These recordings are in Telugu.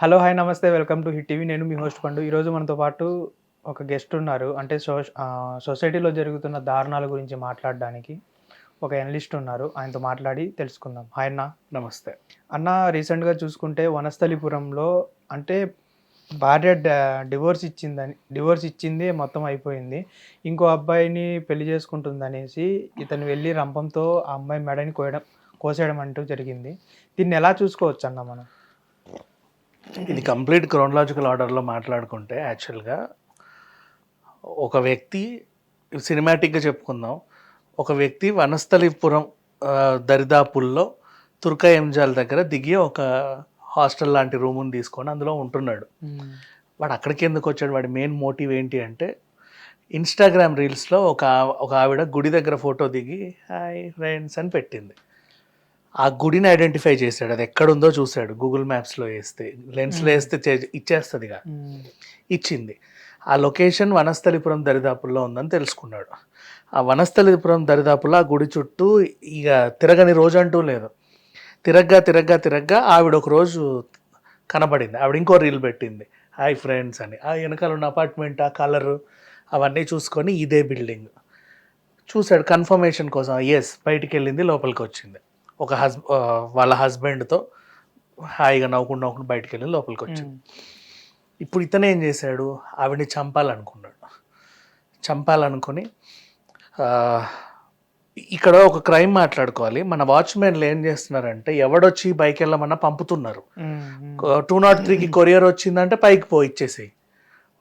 హలో! హాయ్! నమస్తే. Welcome to hit TV. నేను మీ హోస్ట్ పండు. ఈరోజు మనతో పాటు ఒక గెస్ట్ ఉన్నారు. అంటే సొసైటీలో జరుగుతున్న దారుణాల గురించి మాట్లాడడానికి ఒక అనలిస్ట్ ఉన్నారు. ఆయనతో మాట్లాడి తెలుసుకుందాం. హాయ్ అన్న. నమస్తే. అన్న, రీసెంట్‌గా చూసుకుంటే వనస్థలిపురంలో అంటే భార్య డివోర్స్ ఇచ్చింది, మొత్తం అయిపోయింది. ఇంకో అబ్బాయిని పెళ్లి చేసుకుంటుందనేసి ఇతను వెళ్లి రంపంతో ఆ అమ్మాయి మెడని కోసేయడం అంటూ జరిగింది. దీన్ని ఎలా చూసుకోవచ్చన్న మనం? ఇది కంప్లీట్ క్రోనలాజికల్ ఆర్డర్‌లో మాట్లాడుకుంటే యాక్చువల్‌గా ఒక వ్యక్తి సినిమాటిక్‌గా చెప్పుకుందాం. ఒక వ్యక్తి వనస్థలిపురం దరిదాపుల్లో తుర్కా ఎంజాల్ దగ్గర దిగి ఒక హాస్టల్ లాంటి రూముని తీసుకొని అందులో ఉంటున్నాడు. వాడు అక్కడికి ఎందుకు వచ్చాడు? వాడి మెయిన్ మోటివ్ ఏంటి అంటే ఇన్‌స్టాగ్రామ్ రీల్స్‌లో ఒక ఆవిడ గుడి దగ్గర ఫోటో దిగి హాయ్ ఫ్రెండ్స్ అని పెట్టింది. ఆ గుడిని ఐడెంటిఫై చేశాడు. అది ఎక్కడుందో చూశాడు. గూగుల్ మ్యాప్స్‌లో వేస్తే, లెన్స్‌లో వేస్తే ఇచ్చేస్తదిగా. ఇచ్చింది. ఆ లొకేషన్ వనస్థలిపురం దరిదాపుల్లో ఉందని తెలుసుకున్నాడు. ఆ వనస్థలిపురం దరిదాపుల్లో ఆ గుడి చుట్టూ ఇక తిరగని రోజంటూ లేదు. తిరగ్గా ఆవిడ ఒక రోజు కనబడింది. ఆవిడ ఇంకో రీల్ పెట్టింది. హాయ్ ఫ్రెండ్స్ అని. ఆ వెనకాల ఉన్న అపార్ట్మెంట్, ఆ కలరు అవన్నీ చూసుకొని ఇదే బిల్డింగ్ చూశాడు కన్ఫర్మేషన్ కోసం. ఎస్, బయటికి వెళ్ళింది, లోపలికి వచ్చింది. వాళ్ళ హస్బెండ్తో హాయిగా నవ్వుకుంటూ బయటికి వెళ్ళి లోపలికి వచ్చింది. ఇప్పుడు ఇతను ఏం చేశాడు? ఆవిడని చంపాలనుకొని ఇక్కడ ఒక క్రైమ్ మాట్లాడుకోవాలి. మన వాచ్మెన్లు ఏం చేస్తున్నారంటే ఎవడొచ్చి బైక్ వెళ్ళమన్నా పంపుతున్నారు. 203కి కొరియర్ వచ్చిందంటే పైకి ఇచ్చేసి,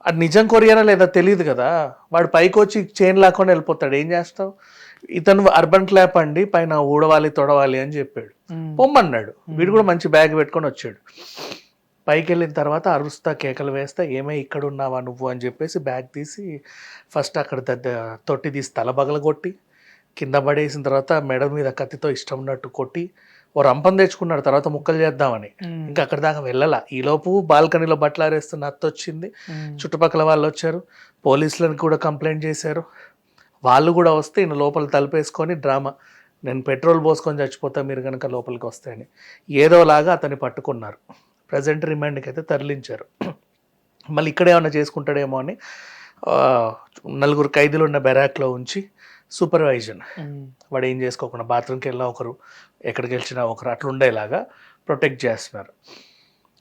అది నిజం కొరియరా లేదా తెలియదు కదా. వాడు పైకి వచ్చి చైన్ లాక్కొని వెళ్ళిపోతాడు. ఏం చేస్తావు? ఇతను అర్బన్ క్లాప్ అండి, పైన ఊడవాలి తొడవాలి అని చెప్పాడు. పొమ్మన్నాడు. వీడు కూడా మంచి బ్యాగ్ పెట్టుకొని వచ్చాడు. పైకి వెళ్ళిన తర్వాత అరుస్తా కేకలు వేస్తా, ఏమై ఇక్కడ ఉన్నావా నువ్వు అని చెప్పేసి బ్యాగ్ తీసి ఫస్ట్ అక్కడ తొట్టి తీసి తల బగలగొట్టి కింద పడేసిన తర్వాత మెడ మీద కత్తితో ఇష్టం ఉన్నట్టు కొట్టి ఓ రంపం తెచ్చుకున్నాడు. తర్వాత ముక్కలు చేద్దామని ఇంకా అక్కడ దాకా వెళ్ళాల. ఈలోపు బాల్కనీలో బట్టలు ఆరేస్తున్న అత్త వచ్చింది. చుట్టుపక్కల వాళ్ళు వచ్చారు. పోలీసులను కూడా కంప్లైంట్ చేశారు. వాళ్ళు కూడా వస్తే ఈయన లోపల తలుపేసుకొని డ్రామా, నేను పెట్రోల్ పోసుకొని చచ్చిపోతా మీరు కనుక లోపలికి వస్తాయని ఏదోలాగా అతన్ని పట్టుకున్నారు. ప్రజెంట్ రిమాండ్కి అయితే తరలించారు. మళ్ళీ ఇక్కడ ఏమన్నా చేసుకుంటాడేమో అని 4 ఖైదీలు ఉన్న బెరాక్లో ఉంచి సూపర్వైజన్, వాడు ఏం చేసుకోకుండా బాత్రూమ్కి వెళ్ళినా ఒకరు, ఎక్కడికి వెళ్ళినా ఒకరు, అట్లా ఉండేలాగా ప్రొటెక్ట్ చేస్తున్నారు.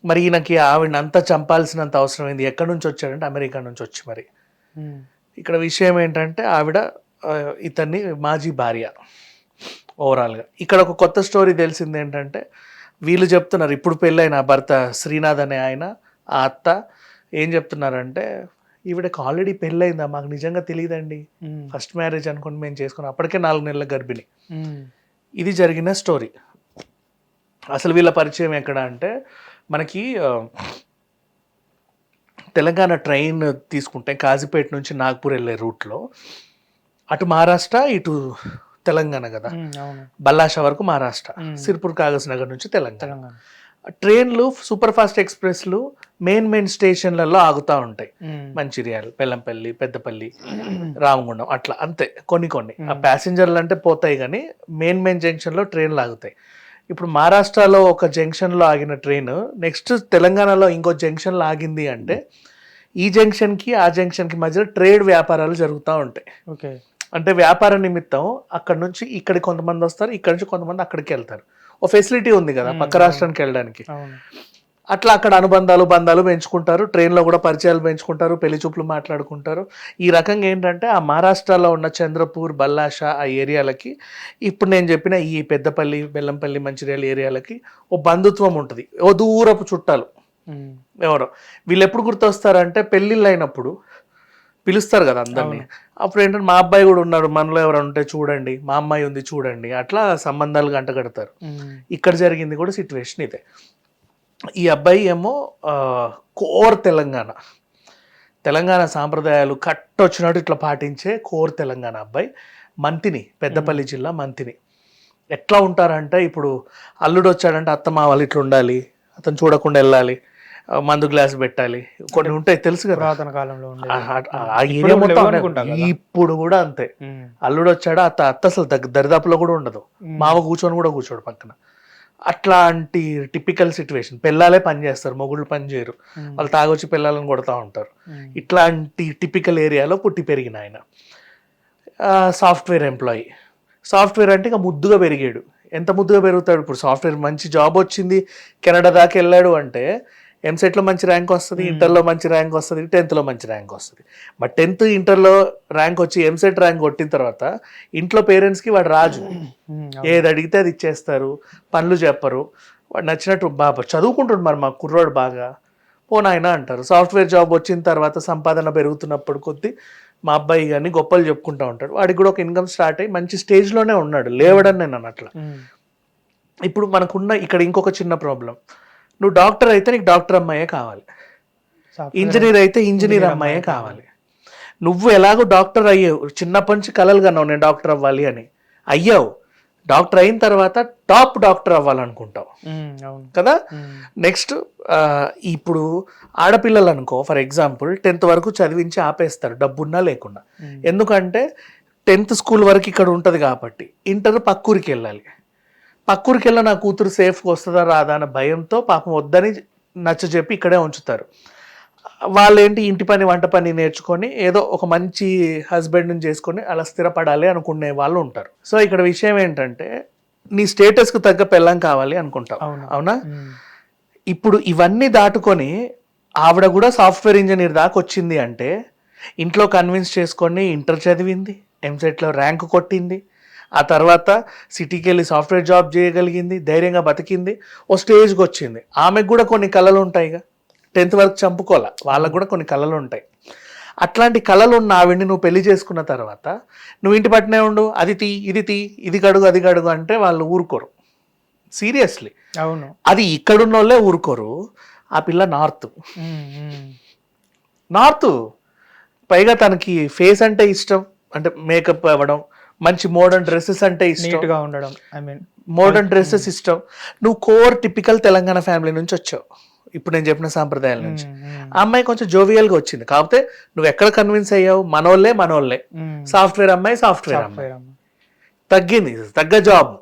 మరి ఈయనకి ఆవిడని అంతా చంపాల్సినంత అవసరం ఏంది? ఎక్కడి నుంచి వచ్చాడంటే అమెరికా నుంచి వచ్చి. మరి ఇక్కడ విషయం ఏంటంటే ఆవిడ ఇతన్ని మాజీ భార్య. ఓవరాల్గా ఇక్కడ ఒక కొత్త స్టోరీ తెలిసింది ఏంటంటే, వీళ్ళు చెప్తున్నారు, ఇప్పుడు పెళ్ళైన భర్త శ్రీనాథ్ అనే ఆయన, ఆ అత్త ఏం చెప్తున్నారంటే, ఈవిడకి ఆల్రెడీ పెళ్ళయిందా, మాకు నిజంగా తెలియదండి, ఫస్ట్ మ్యారేజ్ అనుకుని మేము చేసుకున్నాం, అప్పటికే 4 నెలల గర్భిణి. ఇది జరిగిన స్టోరీ. అసలు వీళ్ళ పరిచయం ఎక్కడ అంటే, మనకి తెలంగాణ ట్రైన్ తీసుకుంటే కాజీపేట నుంచి నాగ్పూర్ వెళ్ళే రూట్లో అటు మహారాష్ట్ర ఇటు తెలంగాణ కదా. బల్లాష వరకు మహారాష్ట్ర, సిర్పూర్ కాగజ్ నగర్ నుంచి తెలంగాణ. ట్రైన్లు సూపర్ ఫాస్ట్ ఎక్స్ప్రెస్లు మెయిన్ స్టేషన్లలో ఆగుతూ ఉంటాయి. మంచిర్యాల, బెల్లంపల్లి, పెద్దపల్లి, రామగుండం, అట్లా అంతే. కొన్ని ఆ ప్యాసింజర్లు అంటే పోతాయి కానీ మెయిన్ జంక్షన్లో ట్రైన్లు ఆగుతాయి. ఇప్పుడు మహారాష్ట్రలో ఒక జంక్షన్లో ఆగిన ట్రైన్ నెక్స్ట్ తెలంగాణలో ఇంకో జంక్షన్లో ఆగింది అంటే ఈ జంక్షన్కి ఆ జంక్షన్కి మధ్యలో ట్రేడ్ వ్యాపారాలు జరుగుతూ ఉంటాయి. ఓకే, అంటే వ్యాపార నిమిత్తం అక్కడ నుంచి ఇక్కడికి కొంతమంది వస్తారు, ఇక్కడ నుంచి కొంతమంది అక్కడికి వెళ్తారు. ఓ ఫెసిలిటీ ఉంది కదా పక్క రాష్ట్రానికి వెళ్ళడానికి. అట్లా అక్కడ బంధాలు పెంచుకుంటారు. ట్రైన్లో కూడా పరిచయాలు పెంచుకుంటారు, పెళ్లి చూపులు మాట్లాడుకుంటారు. ఈ రకంగా ఏంటంటే ఆ మహారాష్ట్రలో ఉన్న చంద్రపూర్, బల్లాష ఆ ఏరియాలకి, ఇప్పుడు నేను చెప్పిన ఈ పెద్దపల్లి, బెల్లంపల్లి, మంచిర్యాల ఏరియాలకి ఓ బంధుత్వం ఉంటుంది. ఓ దూరపు చుట్టాలు ఎవరో. వీళ్ళు ఎప్పుడు గుర్తొస్తారంటే పెళ్ళిళ్ళు అయినప్పుడు పిలుస్తారు కదా అందరినీ. అప్పుడు ఏంటంటే మా అబ్బాయి కూడా ఉన్నాడు, మనలో ఎవరు ఉంటే చూడండి, మా అమ్మాయి ఉంది చూడండి, అట్లా సంబంధాలు గంట కడతారు. ఇక్కడ జరిగింది కూడా సిచ్యువేషన్ ఇదే. ఈ అబ్బాయి ఏమో కోర్ తెలంగాణ సాంప్రదాయాలు కట్టొచ్చినట్టు ఇట్లా పాటించే కోర్ తెలంగాణ అబ్బాయి. మంతిని, పెద్దపల్లి జిల్లా మంతిని. ఎట్లా ఉంటారంటే, ఇప్పుడు అల్లుడు వచ్చాడంటే అత్తమ్మ వాళ్ళు ఇట్లా ఉండాలి, అతను చూడకుండా వెళ్ళాలి, మందు గ్లాస్ పెట్టాలి, కొన్ని ఉంటాయి తెలుసు కదా పురాతన కాలంలో. ఆ ఏరియా మొత్తం ఇప్పుడు కూడా అంతే. అల్లుడు వచ్చాడా అత్త అసలు దరిదాపులో కూడా ఉండదు. మావ కూర్చొని కూడా కూర్చోడు పక్కన. అట్లాంటి టిపికల్ సిచ్యువేషన్. పిల్లలే పని చేస్తారు, మొగుళ్ళు పని చేయరు, వాళ్ళు తాగొచ్చి పిల్లలను కొడతా ఉంటారు. ఇట్లాంటి టిపికల్ ఏరియాలో పుట్టి పెరిగిన ఆయన సాఫ్ట్వేర్ ఎంప్లాయీ. సాఫ్ట్వేర్ అంటే ఇక ముద్దుగా పెరిగాడు. ఎంత ముద్దుగా పెరుగుతాడు ఇప్పుడు? సాఫ్ట్వేర్ మంచి జాబ్ వచ్చింది, కెనడా దాకా వెళ్ళాడు అంటే ఎంసెట్లో మంచి ర్యాంక్ వస్తుంది, ఇంటర్లో మంచి ర్యాంక్ వస్తుంది, 10th మంచి ర్యాంక్ వస్తుంది. బట్ 10th ఇంటర్లో ర్యాంక్ వచ్చి ఎంసెట్ ర్యాంక్ కొట్టిన తర్వాత ఇంట్లో పేరెంట్స్కి వాడు రాజు, ఏది అడిగితే అది ఇచ్చేస్తారు, పనులు చెప్పరు, వాడు నచ్చినట్టు బాబా చదువుకుంటాడు. మరి మా కుర్రాడు బాగా పోనాయన అంటారు. సాఫ్ట్వేర్ జాబ్ వచ్చిన తర్వాత సంపాదన పెరుగుతున్నప్పుడు కొద్దీ మా అబ్బాయి కానీ గొప్పలు చెప్పుకుంటూ ఉంటాడు. వాడికి కూడా ఒక ఇన్కమ్ స్టార్ట్ అయ్యి మంచి స్టేజ్లోనే ఉన్నాడు, లేవడని నేను అన్నట్ల. ఇప్పుడు మనకున్న ఇక్కడ ఇంకొక చిన్న ప్రాబ్లం, నువ్వు డాక్టర్ అయితే నీకు డాక్టర్ అమ్మాయే కావాలి, ఇంజనీర్ అయితే ఇంజనీర్ అమ్మాయే కావాలి. నువ్వు ఎలాగో డాక్టర్ అయ్యావు, చిన్నప్పటి నుంచి కలలు కన్నావు నేను డాక్టర్ అవ్వాలి అని, అయ్యావు. డాక్టర్ అయిన తర్వాత టాప్ డాక్టర్ అవ్వాలనుకుంటావు కదా. నెక్స్ట్ ఇప్పుడు ఆడపిల్లలు అనుకో, ఫర్ ఎగ్జాంపుల్ 10th వరకు చదివించి ఆపేస్తారు డబ్బున్నా లేకుండా. ఎందుకంటే 10th స్కూల్ వరకు ఇక్కడ ఉంటుంది కాబట్టి ఇంటర్ పక్కూరికి వెళ్ళాలి. పక్కూరికి వెళ్ళి నా కూతురు సేఫ్గా వస్తుందా రాదా అన్న భయంతో పాపం వద్దని నచ్చజెప్పి ఇక్కడే ఉంచుతారు. వాళ్ళేంటి ఇంటి పని వంట పని నేర్చుకొని ఏదో ఒక మంచి హస్బెండ్ని చేసుకొని అలా స్థిరపడాలి అనుకునే వాళ్ళు ఉంటారు. సో ఇక్కడ విషయం ఏంటంటే నీ స్టేటస్కు తగ్గ పెళ్ళం కావాలి అనుకుంటావు, అవునా? ఇప్పుడు ఇవన్నీ దాటుకొని ఆవిడ కూడా సాఫ్ట్వేర్ ఇంజనీర్ దాకా వచ్చింది అంటే ఇంట్లో కన్విన్స్ చేసుకొని ఇంటర్ చదివింది, ఎంసెట్లో ర్యాంక్ కొట్టింది, ఆ తర్వాత సిటీకి వెళ్ళి సాఫ్ట్వేర్ జాబ్ చేయగలిగింది, ధైర్యంగా బతికింది, ఓ స్టేజ్కి వచ్చింది. ఆమెకు కూడా కొన్ని కళలు ఉంటాయిగా, 10th వరకు చంపుకోలే, వాళ్ళకు కూడా కొన్ని కళలు ఉంటాయి. అట్లాంటి కళలు ఉన్న ఆవిడ్ని నువ్వు పెళ్లి చేసుకున్న తర్వాత నువ్వు ఇంటి పట్టునే ఉండు, అది తీ ఇది తీ, ఇది గడుగు అది గడుగు అంటే వాళ్ళు ఊరుకోరు. సీరియస్లీ, అవును. అది ఇక్కడున్న వాళ్ళే ఊరుకోరు. ఆ పిల్ల నార్త్ పైగా తనకి ఫేస్ అంటే ఇష్టం, అంటే మేకప్ అవ్వడం, మంచి మోడర్న్ డ్రెస్సెస్ అంటే ఇష్టం, ఉండడం, ఐ మీన్ మోడర్న్ డ్రెస్సెస్ ఇష్టం. నువ్వు కోర్ టిపికల్ తెలంగాణ ఫ్యామిలీ నుంచి వచ్చావు, ఇప్పుడు నేను చెప్పిన సాంప్రదాయాల నుంచి. ఆ అమ్మాయి కొంచెం జోవియల్గా వచ్చింది, కాకపోతే నువ్వు ఎక్కడ కన్విన్స్ అయ్యావు? మనోళ్ళే సాఫ్ట్వేర్ అమ్మాయి తగ్గింది, తగ్గ జాబ్.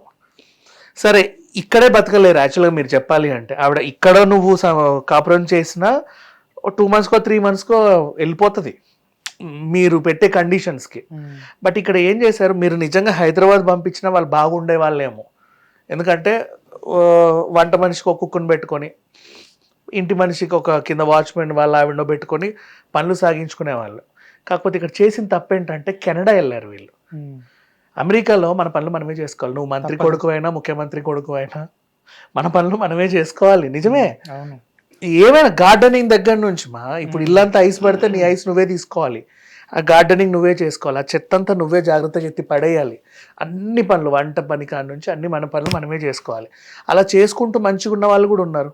సరే ఇక్కడే బతకలేరు యాక్చువల్గా మీరు చెప్పాలి అంటే. ఆవిడ ఇక్కడ నువ్వు కాపురం చేసినా 2 monthsకో 3 monthsకో వెళ్ళిపోతుంది మీరు పెట్టే కండిషన్స్కి. బట్ ఇక్కడ ఏం చేశారు, మీరు నిజంగా హైదరాబాద్ పంపించినా వాళ్ళు బాగుండే వాళ్ళేమో. ఎందుకంటే వంట మనిషికి ఒక కుక్కుని పెట్టుకొని, ఇంటి మనిషికి ఒక కింద వాచ్మెన్ వాళ్ళ ఆవిడనో పెట్టుకొని పనులు సాగించుకునేవాళ్ళు. కాకపోతే ఇక్కడ చేసిన తప్పేంటంటే కెనడా వెళ్ళారు వీళ్ళు. అమెరికాలో మన పనులు మనమే చేసుకోవాలి. నువ్వు మంత్రి కొడుకు అయినా ముఖ్యమంత్రి కొడుకు అయినా మన పనులు మనమే చేసుకోవాలి. నిజమే, ఏమైనా గార్డెనింగ్ దగ్గర నుంచి ఇప్పుడు ఇల్లంతా ఐస్ పడితే నీ ఐస్ నువ్వే తీసుకోవాలి, ఆ గార్డెనింగ్ నువ్వే చేసుకోవాలి, ఆ చెత్త అంతా నువ్వే జాగ్రత్తగా ఎత్తి పడేయాలి. అన్ని పనులు, వంట పని కాడ నుంచి అన్ని మన పనులు మనమే చేసుకోవాలి. అలా చేసుకుంటూ మంచిగా ఉన్న వాళ్ళు కూడా ఉన్నారు.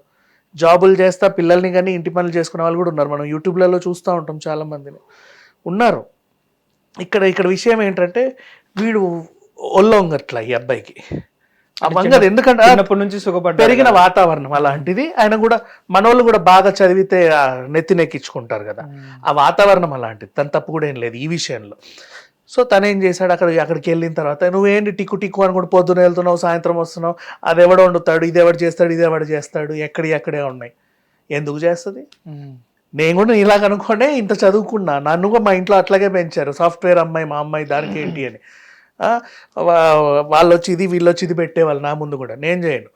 జాబులు చేస్తా పిల్లల్ని కానీ ఇంటి పనులు చేసుకునే వాళ్ళు కూడా ఉన్నారు. మనం యూట్యూబ్లలో చూస్తూ ఉంటాం, చాలా మందిని ఉన్నారు. ఇక్కడ విషయం ఏంటంటే వీడు ఒళ్ళొంగట్ల ఈ అబ్బాయికి వంగదు, ఎందుకంటే నుంచి పెరిగిన వాతావరణం అలాంటిది. ఆయన కూడా మనోళ్ళు కూడా బాగా చదివితే నెత్తినెక్కించుకుంటారు కదా, ఆ వాతావరణం అలాంటిది. తన తప్పు కూడా ఏం లేదు ఈ విషయంలో. సో తను ఏం చేశాడు, అక్కడికి వెళ్ళిన తర్వాత నువ్వేంటి టిక్కు అని కూడా పొద్దున వెళ్తున్నావు సాయంత్రం వస్తున్నావు, అది ఎవడో వండుతాడు, ఇది ఎవడు చేస్తాడు, ఎక్కడే ఉన్నాయి, ఎందుకు చేస్తుంది? నేను కూడా ఇలాగ అనుకోండి ఇంత చదువుకున్నా, నన్ను కూడా మా ఇంట్లో అట్లాగే పెంచారు, సాఫ్ట్వేర్ అమ్మాయి మా అమ్మాయి దానికి ఏంటి అని. వాళ్ళు వచ్చి ఇది వీళ్ళు వచ్చి ఇది పెట్టేవాళ్ళు నా ముందు కూడా. నేను చేయను.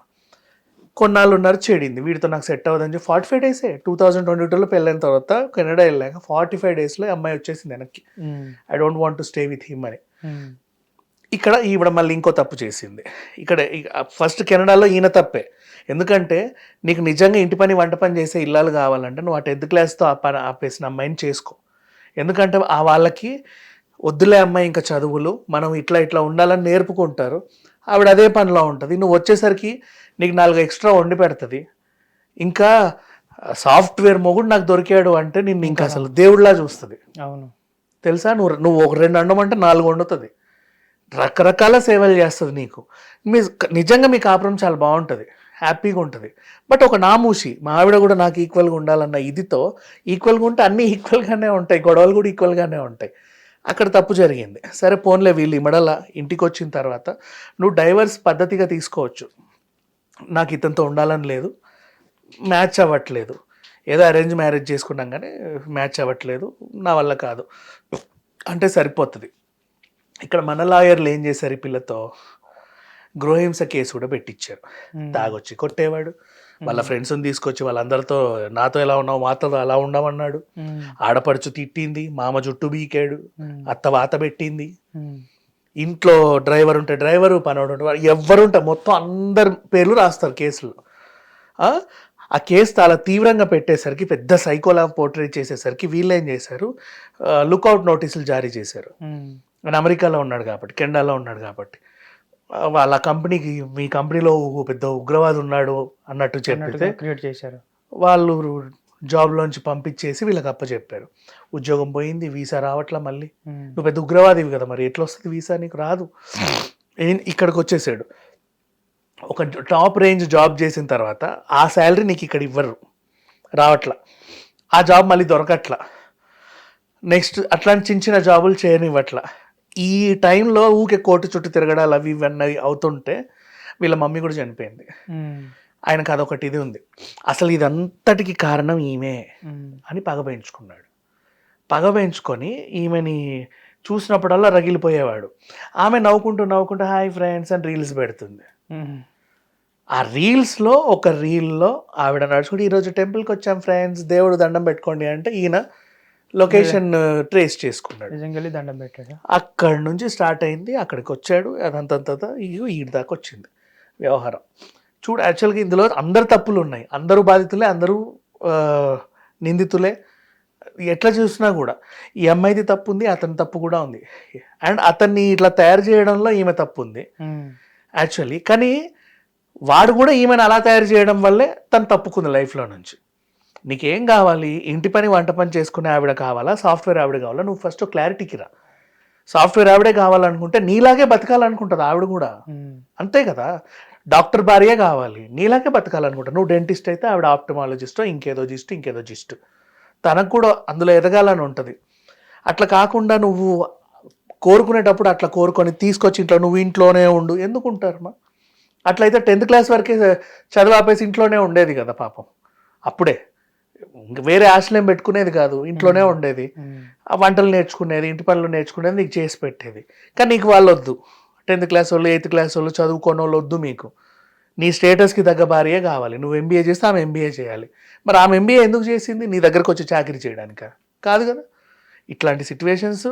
కొన్నాళ్ళు ఉన్నారు, చెడింది, వీడితో నాకు సెట్ అవ్వదని చెప్పి 45 days 2022లో పెళ్ళైన తర్వాత కెనడా వెళ్ళాక 45 daysలో అమ్మాయి వచ్చేసింది వెనక్కి. I don't want to stay with him అని. ఇక్కడ ఈవిడ మళ్ళీ ఇంకో తప్పు చేసింది. ఇక్కడ ఫస్ట్ కెనడాలో ఈయన తప్పే. ఎందుకంటే నీకు నిజంగా ఇంటి పని వంట పని చేసే ఇల్లాలు కావాలంటే నువ్వు ఆ 10th classతో ఆపేసిన అమ్మాయిని చేసుకో. ఎందుకంటే ఆ వాళ్ళకి వద్దులే అమ్మాయి ఇంకా చదువులు, మనం ఇట్లా ఉండాలని నేర్పుకుంటారు. ఆవిడ అదే పనిలో ఉంటుంది. నువ్వు వచ్చేసరికి నీకు 4 extra వండి పెడుతుంది. ఇంకా సాఫ్ట్వేర్ మొగుడు నాకు దొరికాడు అంటే నిన్ను ఇంకా అసలు దేవుడిలా చూస్తుంది. అవును తెలుసా? నువ్వు ఒక 2 వండమంటే 4 వండుతుంది. రకరకాల సేవలు చేస్తుంది నీకు. నిజంగా మీ కాపురం చాలా బాగుంటుంది, హ్యాపీగా ఉంటుంది. బట్ ఒక నామూషి, మా ఆవిడ కూడా నాకు ఈక్వల్గా ఉండాలన్న ఇదితో ఈక్వల్గా ఉంటే అన్నీ ఈక్వల్గానే ఉంటాయి, గొడవలు కూడా ఈక్వల్గానే ఉంటాయి. అక్కడ తప్పు జరిగింది. సరే పోన్లే, వీళ్ళు ఇమడల ఇంటికి వచ్చిన తర్వాత నువ్వు డైవర్స్ పద్ధతిగా తీసుకోవచ్చు. నాకు ఇతనితో ఉండాలని లేదు, మ్యాచ్ అవ్వట్లేదు, ఏదో అరేంజ్ మ్యారేజ్ చేసుకున్నాం కానీ మ్యాచ్ అవ్వట్లేదు, నా వల్ల కాదు అంటే సరిపోతుంది. ఇక్కడ మన లాయర్లు ఏం చేశారు, ఈ పిల్లతో గృహహింస కేసు కూడా పెట్టించారు. తాగొచ్చి కొట్టేవాడు, వాళ్ళ ఫ్రెండ్స్ని తీసుకొచ్చి వాళ్ళందరితో నాతో ఎలా ఉన్నావు మాతో అలా ఉండమన్నాడు, ఆడపడుచు తిట్టింది, మామ జుట్టు బీకాడు, అత్త వాత పెట్టింది, ఇంట్లో డ్రైవర్ ఉంటే డ్రైవరు, పనోడు ఉంటే ఎవరుంటే మొత్తం అందరి పేర్లు రాస్తారు కేసులో. ఆ కేసు చాలా తీవ్రంగా పెట్టేసరికి, పెద్ద సైకోలా పోర్ట్రేట్ చేసేసరికి వీళ్ళు ఏం చేశారు, లుకౌట్ నోటీసులు జారీ చేశారు. ఆయన అమెరికాలో ఉన్నాడు కాబట్టి, కెనడాలో ఉన్నాడు కాబట్టి, వాళ్ళ కంపెనీకి మీ కంపెనీలో పెద్ద ఉగ్రవాది ఉన్నాడు అన్నట్టు చెప్పితే క్రియేట్ చేశారు. వాళ్ళు జాబ్లోంచి పంపించేసి వీళ్ళకి అప్పచెప్పారు. ఉద్యోగం పోయింది, వీసా రావట్లా, మళ్ళీ నువ్వు పెద్ద ఉగ్రవాదివి కదా, మరి ఎట్లా వస్తుంది వీసా, నీకు రాదు. ఇక్కడికి వచ్చేసాడు. ఒక టాప్ రేంజ్ జాబ్ చేసిన తర్వాత ఆ శాలరీ నీకు ఇక్కడ ఇవ్వరు, రావట్లా, ఆ జాబ్ మళ్ళీ దొరకట్లా, నెక్స్ట్ అట్లాంటి చిన్న చిన్న జాబులు చేయనివ్వట్లా. ఈ టైంలో ఊకే కోర్టు చుట్టూ తిరగడాలు అవి ఇవన్నీ అవుతుంటే వీళ్ళ మమ్మీ కూడా చనిపోయింది. ఆయనకు అదొకటి ఇది ఉంది, అసలు ఇదంతటికి కారణం ఈమె అని పగ పెంచుకున్నాడు. పగ పెంచుకొని ఈమెని చూసినప్పుడల్లా రగిలిపోయేవాడు. ఆమె నవ్వుకుంటూ హాయ్ ఫ్రెండ్స్ అని రీల్స్ పెడుతుంది. ఆ రీల్స్లో ఒక రీల్లో ఆవిడ నడుచుకుంటే ఈరోజు టెంపుల్కి వచ్చాం ఫ్రెండ్స్, దేవుడు దండం పెట్టుకోండి అంటే ఈయన లొకేషన్ ట్రేస్ చేసుకున్నాడు, నిజంగా దండం పెట్టాడు. అక్కడి నుంచి స్టార్ట్ అయింది, అక్కడికి వచ్చాడు, అదంతా ఈడి దాకా వచ్చింది వ్యవహారం. చూడు, యాక్చువల్గా ఇందులో అందరు తప్పులు ఉన్నాయి, అందరూ బాధితులే, అందరూ నిందితులే. ఎట్లా చూసినా కూడా ఈ అమ్మాయిది తప్పు ఉంది, అతని తప్పు కూడా ఉంది, అండ్ అతన్ని ఇట్లా తయారు చేయడంలో ఈమె తప్పు ఉంది యాక్చువల్లీ. కానీ వాడు కూడా ఈమెను అలా తయారు చేయడం వల్లే తను తప్పుకుంది లైఫ్లో నుంచి. నీకేం కావాలి, ఇంటి పని వంట పని చేసుకునే ఆవిడ కావాలా, సాఫ్ట్వేర్ ఆవిడ కావాలా, నువ్వు ఫస్ట్ క్లారిటీకి రా. సాఫ్ట్వేర్ ఆవిడే కావాలనుకుంటే నీలాగే బతకాలనుకుంటుంది ఆవిడ కూడా, అంతే కదా. డాక్టర్ భార్యే కావాలి, నీలాగే బతకాలనుకుంటా. నువ్వు డెంటిస్ట్ అయితే ఆవిడ ఆప్టమాలజిస్టో ఇంకేదో జిస్ట్, తనకు కూడా అందులో ఎదగాలని ఉంటుంది. అట్లా కాకుండా నువ్వు కోరుకునేటప్పుడు అట్లా కోరుకొని తీసుకొచ్చి ఇంట్లో నువ్వు ఇంట్లోనే ఉండు, ఎందుకుంటారమ్మా? అట్లయితే 10th క్లాస్ వరకే చదివాపేసి ఇంట్లోనే ఉండేది కదా పాపం. అప్పుడే వేరే ఆశలేం పెట్టుకునేది కాదు, ఇంట్లోనే ఉండేది, ఆ వంటలు నేర్చుకునేది, ఇంటి పనులు నేర్చుకునేది, నీకు చేసి పెట్టేది. కానీ నీకు వాళ్ళు వద్దు, 10th క్లాస్ వాళ్ళు 8th క్లాస్ వాళ్ళు చదువుకోని వాళ్ళు వద్దు మీకు. నీ స్టేటస్కి తగ్గ భార్యే కావాలి. నువ్వు ఎంబీఏ చేస్తే ఆమె ఎంబీఏ చేయాలి. మరి ఆమె ఎంబీఏ ఎందుకు చేసింది? నీ దగ్గరకు వచ్చి చాకరీ చేయడానికా? కాదు కదా. ఇట్లాంటి సిచ్యువేషన్స్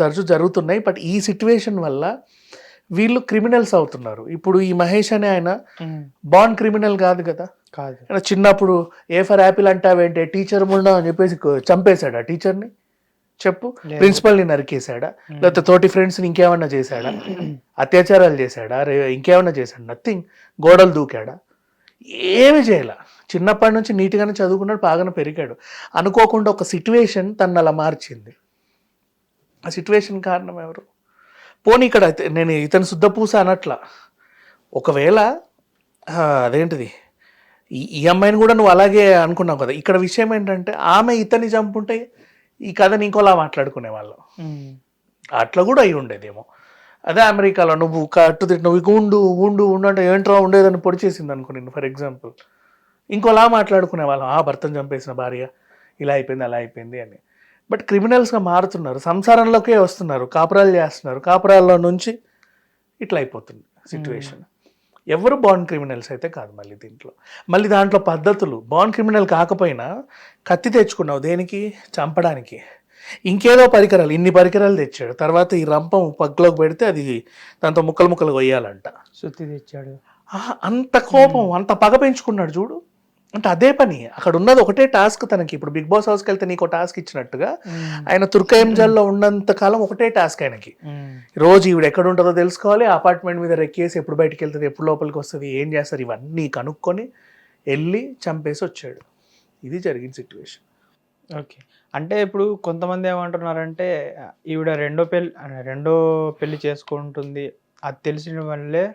తరచూ జరుగుతున్నాయి. బట్ ఈ సిచ్యువేషన్ వల్ల వీళ్ళు క్రిమినల్స్ అవుతున్నారు. ఇప్పుడు ఈ మహేష్ అనే ఆయన బాన్ క్రిమినల్ కాదు కదా. కాదు. చిన్నప్పుడు ఏ ఫర్ యాపిల్ అంటావేంటే టీచర్ ముండా అని చెప్పేసి చంపేశాడా టీచర్ని? చెప్పు. ప్రిన్సిపల్ని నరికేశాడా? లేకపోతే తోటి ఫ్రెండ్స్ని ఇంకేమన్నా చేశాడా? అత్యాచారాలు చేశాడా? ఇంకేమన్నా చేశాడు? నథింగ్. గోడలు దూకాడా? ఏమి చేయాల. చిన్నప్పటి నుంచి నీట్గానే చదువుకున్నాడు, బాగానే పెరిగాడు. అనుకోకుండా ఒక సిట్యువేషన్ తను అలా మార్చింది. ఆ సిట్యువేషన్ కారణం ఎవరు? పోనీ ఇక్కడ నేను ఇతను శుద్ధపూస అనట్లా. ఒకవేళ అదేంటిది ఈ అమ్మాయిని కూడా నువ్వు అలాగే అనుకున్నావు కదా. ఇక్కడ విషయం ఏంటంటే ఆమె ఇతన్ని చంపుంటే ఈ కథని ఇంకోలా మాట్లాడుకునే వాళ్ళం. అట్లా కూడా అయి ఉండేదేమో. అదే అమెరికాలో నువ్వు నువ్వు ఉండు అంటే ఏంట్రా ఉండేదని పొడి చేసింది అనుకో నేను, ఫర్ ఎగ్జాంపుల్, ఇంకోలా మాట్లాడుకునే వాళ్ళం. భర్తను చంపేసిన భార్య ఇలా అయిపోయింది అలా అయిపోయింది అని. బట్ క్రిమినల్స్గా మారుతున్నారు, సంసారంలోకే వస్తున్నారు, కాపురాలు చేస్తున్నారు, కాపురాల్లో నుంచి ఇట్లా అయిపోతుంది సిచ్యువేషన్. ఎవరు బాన్ క్రిమినల్స్ అయితే కాదు. మళ్ళీ దాంట్లో పద్ధతులు. బాన్ క్రిమినల్ కాకపోయినా కత్తి తెచ్చుకున్నావు దేనికి? చంపడానికి. ఇంకేదో పరికరాలు, ఇన్ని పరికరాలు తెచ్చాడు. తర్వాత ఈ రంపం పగ్లోకి పెడితే అది దాంతో ముక్కలు కొయ్యాలంట. సుత్తి తెచ్చాడు. అంత కోపం, అంత పగ పెంచుకున్నాడు చూడు. అంటే అదే పని. అక్కడ ఉన్నది ఒకటే టాస్క్ తనకి. ఇప్పుడు బిగ్ బాస్ హౌస్కి వెళ్తే నీకు టాస్క్ ఇచ్చినట్టుగా ఆయన తుర్కయంజల్లో ఉన్నంత కాలం ఒకటే టాస్క్ ఆయనకి. రోజు ఈవిడ ఎక్కడ ఉంటుందో తెలుసుకోవాలి, అపార్ట్మెంట్ మీద రెక్కేసి ఎప్పుడు బయటకు వెళ్తుంది, ఎప్పుడు లోపలికి వస్తుంది, ఏం చేస్తారు, ఇవన్నీ కనుక్కొని వెళ్ళి చంపేసి వచ్చాడు. ఇది జరిగిన సిచ్యువేషన్. ఓకే. అంటే ఇప్పుడు కొంతమంది ఏమంటున్నారంటే ఈవిడ రెండో పెళ్లి చేసుకుంటుంది, అది తెలిసిన వల్లే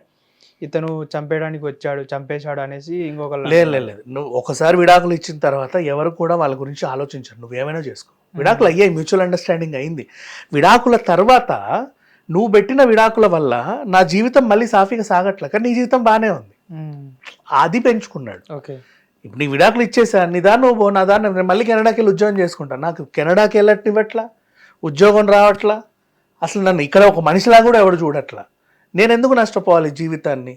ఇతను చంపేశాడు అనేసి ఇంకొక. లేదు, నువ్వు ఒకసారి విడాకులు ఇచ్చిన తర్వాత ఎవరు కూడా వాళ్ళ గురించి ఆలోచించరు. నువ్వేమైనా చేసుకో. విడాకులు అయ్యాయి, మ్యూచువల్ అండర్స్టాండింగ్ అయింది. విడాకుల తర్వాత నువ్వు పెట్టిన విడాకుల వల్ల నా జీవితం మళ్ళీ సాఫీగా సాగట్లే, కానీ నీ జీవితం బాగానే ఉంది. అది పెంచుకున్నాడు. ఓకే. ఇప్పుడు నీ విడాకులు ఇచ్చేసా, నిదానం నువ్వు నా దాన్ని నేను మళ్ళీ కెనడాకి వెళ్ళి ఉద్యోగం చేసుకుంటాను. నాకు కెనడాకి వెళ్ళట్నివ్వట్లా, ఉద్యోగం రావట్లా, అసలు నన్ను ఇక్కడ ఒక మనిషిలా కూడా ఎవడు చూడట్లా. నేను ఎందుకు నష్టపోవాలి జీవితాన్ని?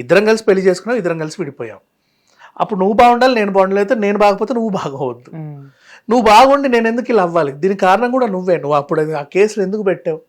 ఇద్దరం కలిసి పెళ్లి చేసుకున్నాం, ఇద్దరం కలిసి విడిపోయాం. అప్పుడు నువ్వు బాగుండాలి, నేను బాగుండలేదు, నేను బాగపోతే నువ్వు బాగోవద్దు. నువ్వు బాగుండి నేను ఎందుకు ఇలా అవ్వాలి? దీనికి కారణం కూడా నువ్వే. నువ్వు అప్పుడు ఆ కేసులు ఎందుకు పెట్టావు?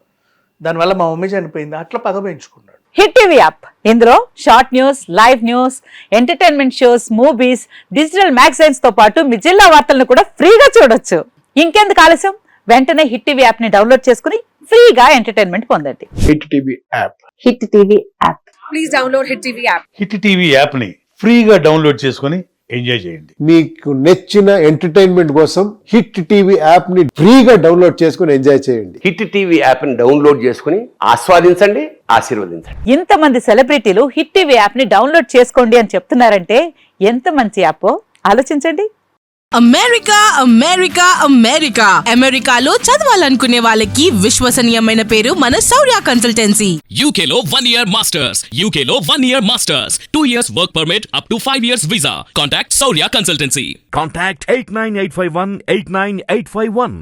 దానివల్ల మా మమ్మీ చనిపోయింది. అట్లా పగ పెంచుకున్నాడు. హిట్ టీవీ యాప్ ఇందులో short news, live news, entertainment shows, movies, digital magazines తో పాటు మీ జిల్లా వార్తలను కూడా ఫ్రీగా చూడొచ్చు. ఇంకెందుకు ఆలస్యం? వెంటనే హిట్ టీవీ యాప్ ని డౌన్లోడ్ చేసుకుని ఫ్రీగా ఎంటర్టైన్మెంట్ పొందండి. Hit TV app. Hit TV app. Please download hit TV app. Hit TV యాప్ని ఫ్రీగా డౌన్లోడ్ చేసుకొని ఎంజాయ్ చేయండి. మీకు నచ్చిన ఎంటర్టైన్మెంట్ కోసం హిట్ టీవీ యాప్ ని ఫ్రీగా డౌన్లోడ్ చేసుకొని ఎంజాయ్ చేయండి. హిట్ టీవీ యాప్ని డౌన్లోడ్ చేసుకుని ఆస్వాదించండి, ఆశీర్వదించండి. ఇంతమంది సెలబ్రిటీలు హిట్ టీవీ యాప్ ని డౌన్లోడ్ చేసుకోండి అని చెప్తున్నారంటే ఎంత మంచి యాప్ ఆలోచించండి. అమెరికా అమెరికా అమెరికా అమెరికాలో చదవాలనుకునే వాళ్ళకి విశ్వసనీయమైన పేరు మన శౌర్య consultancy. UK Law 1 Year Masters. UK Law 1 Year Masters. 2 years work permit up to 5 years visa. Contact Saurya Consultancy. Contact 89851 89851.